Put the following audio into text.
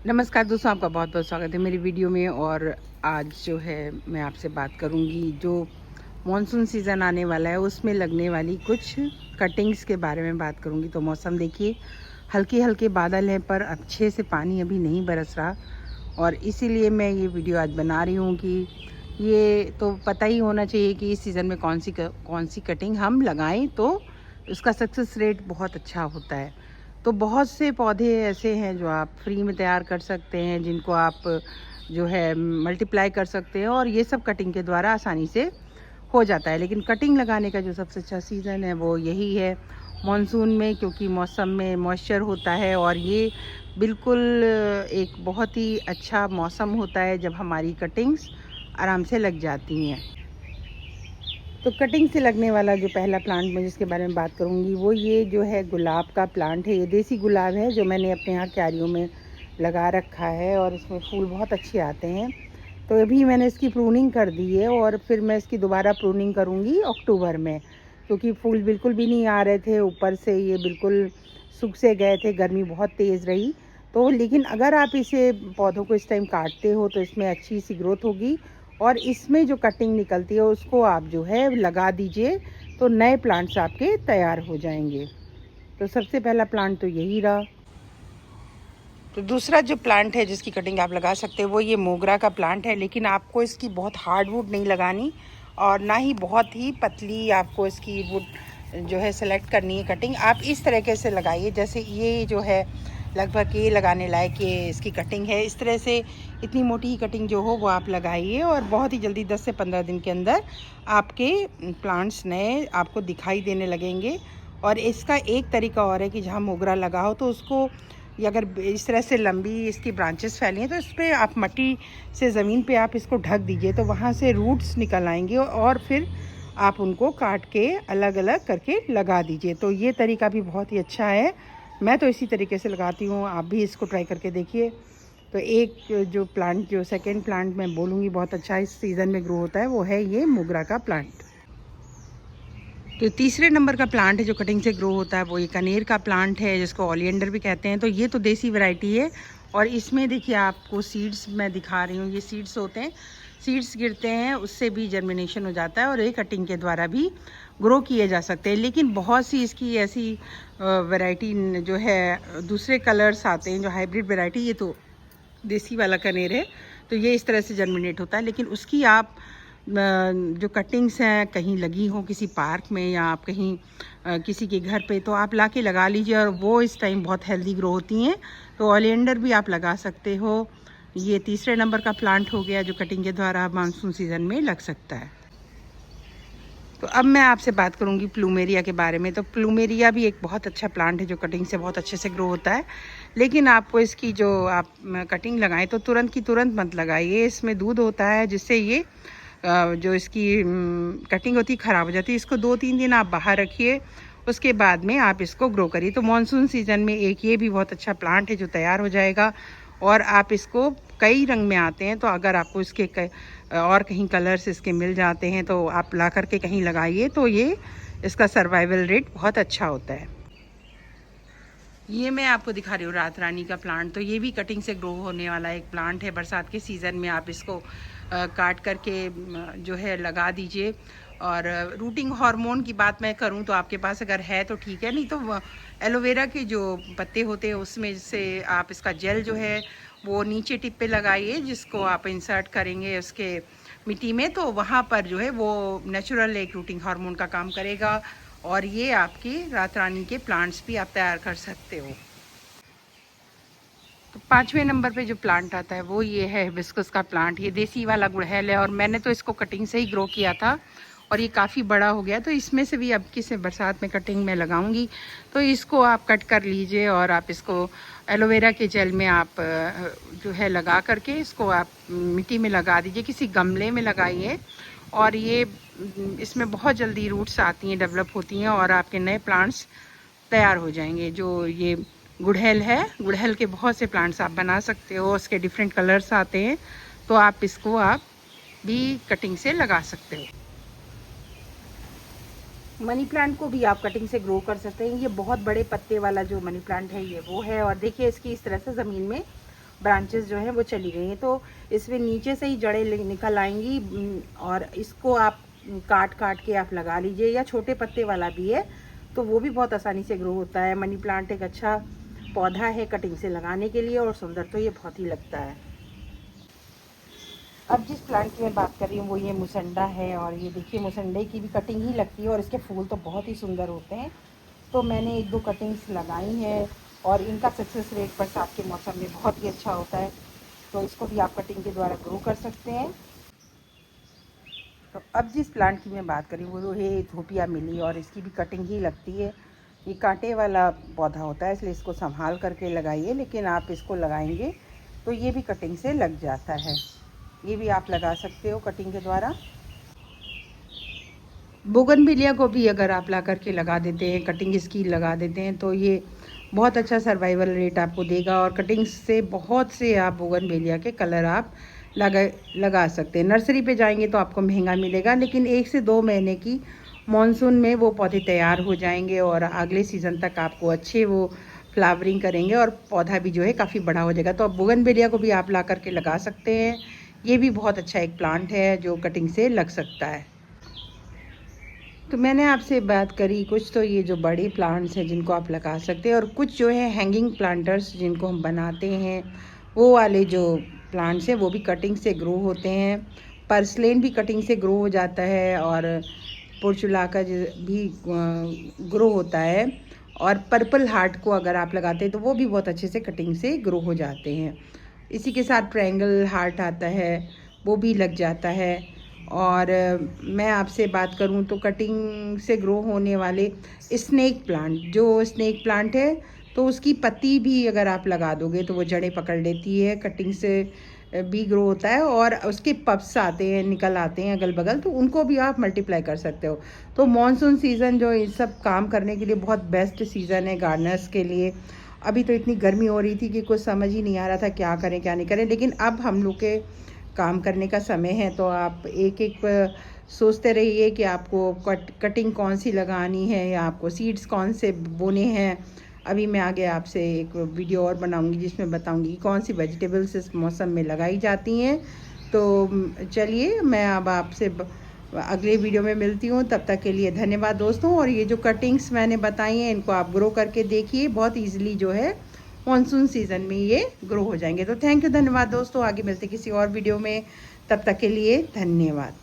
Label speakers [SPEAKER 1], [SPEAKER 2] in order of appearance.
[SPEAKER 1] नमस्कार दोस्तों, आपका बहुत बहुत स्वागत है मेरी वीडियो में। और आज जो है मैं आपसे बात करूंगी जो मॉनसून सीज़न आने वाला है उसमें लगने वाली कुछ कटिंग्स के बारे में बात करूंगी। तो मौसम देखिए, हल्के हल्के बादल हैं पर अच्छे से पानी अभी नहीं बरस रहा, और इसीलिए मैं ये वीडियो आज बना रही हूँ कि ये तो पता ही होना चाहिए कि इस सीज़न में कौन सी कटिंग हम लगाएं तो उसका सक्सेस रेट बहुत अच्छा होता है। तो बहुत से पौधे ऐसे हैं जो आप फ्री में तैयार कर सकते हैं, जिनको आप जो है मल्टीप्लाई कर सकते हैं, और ये सब कटिंग के द्वारा आसानी से हो जाता है। लेकिन कटिंग लगाने का जो सबसे अच्छा सीज़न है वो यही है मॉनसून में, क्योंकि मौसम में मॉइस्चर होता है और ये बिल्कुल एक बहुत ही अच्छा मौसम होता है जब हमारी कटिंग्स आराम से लग जाती हैं। तो कटिंग से लगने वाला जो पहला प्लांट मैं जिसके बारे में बात करूंगी वो ये जो है गुलाब का प्लांट है। ये देसी गुलाब है जो मैंने अपने यहाँ क्यारियों में लगा रखा है और इसमें फूल बहुत अच्छे आते हैं। तो अभी मैंने इसकी प्रूनिंग कर दी है और फिर मैं इसकी दोबारा प्रूनिंग करूँगी अक्टूबर में, क्योंकि फूल बिल्कुल भी नहीं आ रहे थे। ऊपर से ये बिल्कुल सूख से गए थे, गर्मी बहुत तेज़ रही। तो लेकिन अगर आप इसे पौधों को इस टाइम काटते हो तो इसमें अच्छी सी ग्रोथ होगी, और इसमें जो कटिंग निकलती है उसको आप जो है लगा दीजिए तो नए प्लांट्स आपके तैयार हो जाएंगे। तो सबसे पहला प्लांट तो यही रहा। तो दूसरा जो प्लांट है जिसकी कटिंग आप लगा सकते हैं वो ये मोगरा का प्लांट है, लेकिन आपको इसकी बहुत हार्डवुड नहीं लगानी और ना ही बहुत ही पतली आपको इसकी वुड जो है सेलेक्ट करनी है कटिंग। आप इस तरीके से लगाइए जैसे ये जो है लगभग ये लगाने लायक ये इसकी कटिंग है। इस तरह से इतनी मोटी ही कटिंग जो हो वो आप लगाइए और बहुत ही जल्दी 10 से 15 दिन के अंदर आपके प्लांट्स नए आपको दिखाई देने लगेंगे। और इसका एक तरीका और है कि जहाँ मोगरा लगा हो तो उसको, या अगर इस तरह से लंबी इसकी ब्रांचेस फैली हैं तो इस पर आप मट्टी से ज़मीन पे आप इसको ढक दीजिए तो वहाँ से रूट्स निकल आएंगे और फिर आप उनको काट के अलग अलग करके लगा दीजिए। तो ये तरीका भी बहुत ही अच्छा है, मैं तो इसी तरीके से लगाती हूँ, आप भी इसको ट्राई करके देखिए। तो एक जो प्लांट, जो सेकेंड प्लांट मैं बोलूँगी बहुत अच्छा इस सीज़न में ग्रो होता है वो है ये मोगरा का प्लांट। तो तीसरे नंबर का प्लांट है जो कटिंग से ग्रो होता है वो ये कनेर का प्लांट है, जिसको ओलिएंडर भी कहते हैं। तो ये तो देसी वैरायटी है और इसमें देखिए आपको सीड्स मैं दिखा रही हूँ, ये सीड्स होते हैं, सीड्स गिरते हैं उससे भी जर्मिनेशन हो जाता है और ये कटिंग के द्वारा भी ग्रो किए जा सकते हैं। लेकिन बहुत सी इसकी ऐसी वैरायटी जो है दूसरे कलर्स आते हैं जो हाइब्रिड वैरायटी, ये तो देसी वाला कनेर है तो ये इस तरह से जर्मिनेट होता है। लेकिन उसकी आप जो कटिंग्स हैं कहीं लगी हो किसी पार्क में या आप कहीं किसी के घर पे, तो आप ला के लगा लीजिए और वो इस टाइम बहुत हेल्दी ग्रो होती हैं। तो ओलिएंडर भी आप लगा सकते हो। ये तीसरे नंबर का प्लांट हो गया जो कटिंग के द्वारा मानसून सीज़न में लग सकता है। तो अब मैं आपसे बात करूंगी प्लूमेरिया के बारे में। तो प्लूमेरिया भी एक बहुत अच्छा प्लांट है जो कटिंग से बहुत अच्छे से ग्रो होता है, लेकिन आपको इसकी जो आप कटिंग लगाएं तो तुरंत की तुरंत मत लगाइए। इसमें दूध होता है जिससे ये जो इसकी कटिंग होती है ख़राब हो जाती है। इसको 2-3 दिन आप बाहर रखिए, उसके बाद में आप इसको ग्रो करिए। तो मानसून सीज़न में एक ये भी बहुत अच्छा प्लांट है जो तैयार हो जाएगा और आप इसको, कई रंग में आते हैं तो अगर आपको इसके और कहीं कलर्स इसके मिल जाते हैं तो आप ला करके कहीं लगाइए तो ये इसका सर्वाइवल रेट बहुत अच्छा होता है। ये मैं आपको दिखा रही हूँ रात रानी का प्लांट। तो ये भी कटिंग से ग्रो होने वाला एक प्लांट है। बरसात के सीज़न में आप इसको काट करके जो है लगा दीजिए। और रूटिंग हार्मोन की बात मैं करूं तो आपके पास अगर है तो ठीक है, नहीं तो एलोवेरा के जो पत्ते होते हैं उसमें से आप इसका जेल जो है वो नीचे टिप पे लगाइए, जिसको आप इंसर्ट करेंगे उसके मिट्टी में, तो वहाँ पर जो है वो नेचुरल एक रूटिंग हार्मोन का काम करेगा और ये आपकी रात रानी के प्लांट्स भी आप तैयार कर सकते हो। तो 5वें नंबर पे जो प्लांट आता है वो ये है हिबिस्कस का प्लांट। ये देसी वाला गुड़हल है और मैंने तो इसको कटिंग से ही ग्रो किया था और ये काफ़ी बड़ा हो गया। तो इसमें से भी अब किसी बरसात में कटिंग में लगाऊंगी। तो इसको आप कट कर लीजिए और आप इसको एलोवेरा के जेल में आप जो है लगा करके इसको आप मिट्टी में लगा दीजिए, किसी गमले में लगाइए। और ये इसमें बहुत जल्दी रूट्स आती हैं, डेवलप होती हैं और आपके नए प्लांट्स तैयार हो जाएंगे। जो ये गुड़हल है, गुड़हल के बहुत से प्लांट्स आप बना सकते हो, उसके डिफरेंट कलर्स आते हैं तो आप इसको आप भी कटिंग से लगा सकते हो। मनी प्लांट को भी आप कटिंग से ग्रो कर सकते हैं। ये बहुत बड़े पत्ते वाला जो मनी प्लांट है ये वो है, और देखिए इसकी इस तरह से ज़मीन में ब्रांचेस जो हैं वो चली गई हैं। तो इसमें नीचे से ही जड़ें निकल आएंगी और इसको आप काट काट के आप लगा लीजिए, या छोटे पत्ते वाला भी है तो वो भी बहुत आसानी से ग्रो होता है। मनी प्लांट एक अच्छा पौधा है कटिंग से लगाने के लिए, और सुंदर तो ये बहुत ही लगता है। अब जिस प्लांट की मैं बात कर रही हूँ वो ये मुसंडा है, और ये देखिए मुसंडे की भी कटिंग ही लगती है और इसके फूल तो बहुत ही सुंदर होते हैं। तो मैंने 1-2 कटिंग्स लगाई हैं और इनका सक्सेस रेट बरसात के मौसम में बहुत ही अच्छा होता है, तो इसको भी आप कटिंग के द्वारा ग्रो कर सकते हैं। तो अब जिस प्लांट की मैं बात करी वो है इथोपिया मिली, और इसकी भी कटिंग ही लगती है। ये कांटे वाला पौधा होता है इसलिए इसको संभाल करके लगाइए, लेकिन आप इसको लगाएंगे तो ये भी कटिंग से लग जाता है। ये भी आप लगा सकते हो कटिंग के द्वारा। बोगनविलिया को भी अगर आप ला करके लगा देते हैं, कटिंग इसकी लगा देते हैं, तो ये बहुत अच्छा सर्वाइवल रेट आपको देगा, और कटिंग से बहुत से आप बोगनविलिया के कलर आप लगा सकते हैं। नर्सरी पे जाएंगे तो आपको महंगा मिलेगा, लेकिन 1 से 2 महीने की मानसून में वो पौधे तैयार हो जाएंगे और अगले सीज़न तक आपको अच्छे वो फ्लावरिंग करेंगे और पौधा भी जो है काफ़ी बड़ा हो जाएगा। तो अब बोगनविलिया को भी आप ला करके लगा सकते हैं। ये भी बहुत अच्छा एक प्लांट है जो कटिंग से लग सकता है। तो मैंने आपसे बात करी कुछ तो ये जो बड़े प्लांट्स हैं जिनको आप लगा सकते हैं, और कुछ जो है हैंगिंग प्लांटर्स जिनको हम बनाते हैं, वो वाले जो प्लांट्स हैं वो भी कटिंग से ग्रो होते हैं। पर्सलेन भी कटिंग से ग्रो हो जाता है, और पोर्चुलाका भी ग्रो होता है, और पर्पल हार्ट को अगर आप लगाते हैं तो वो भी बहुत अच्छे से कटिंग से ग्रो हो जाते हैं। इसी के साथ ट्रायंगल हार्ट आता है, वो भी लग जाता है। और मैं आपसे बात करूं तो कटिंग से ग्रो होने वाले स्नेक प्लांट है, तो उसकी पत्ती भी अगर आप लगा दोगे तो वो जड़ें पकड़ लेती है, कटिंग से भी ग्रो होता है, और उसके पप्स आते हैं, निकल आते हैं अगल बगल, तो उनको भी आप मल्टीप्लाई कर सकते हो। तो मॉनसून सीज़न जो इन सब काम करने के लिए बहुत बेस्ट सीज़न है गार्डनर्स के लिए। अभी तो इतनी गर्मी हो रही थी कि कुछ समझ ही नहीं आ रहा था क्या करें क्या नहीं करें, लेकिन अब हम लोग के काम करने का समय है, तो आप एक एक सोचते रहिए कि आपको कटिंग कौन सी लगानी है, या आपको सीड्स कौन से बोने हैं। अभी मैं आगे आपसे एक वीडियो और बनाऊंगी जिसमें बताऊंगी कि कौन सी वेजिटेबल्स इस मौसम में लगाई जाती हैं। तो चलिए मैं अब आपसे अगले वीडियो में मिलती हूँ, तब तक के लिए धन्यवाद दोस्तों। और ये जो कटिंग्स मैंने बताई हैं इनको आप ग्रो करके देखिए, बहुत ईजिली जो है मानसून सीज़न में ये ग्रो हो जाएंगे। तो थैंक यू, धन्यवाद दोस्तों। आगे मिलते किसी और वीडियो में, तब तक के लिए धन्यवाद।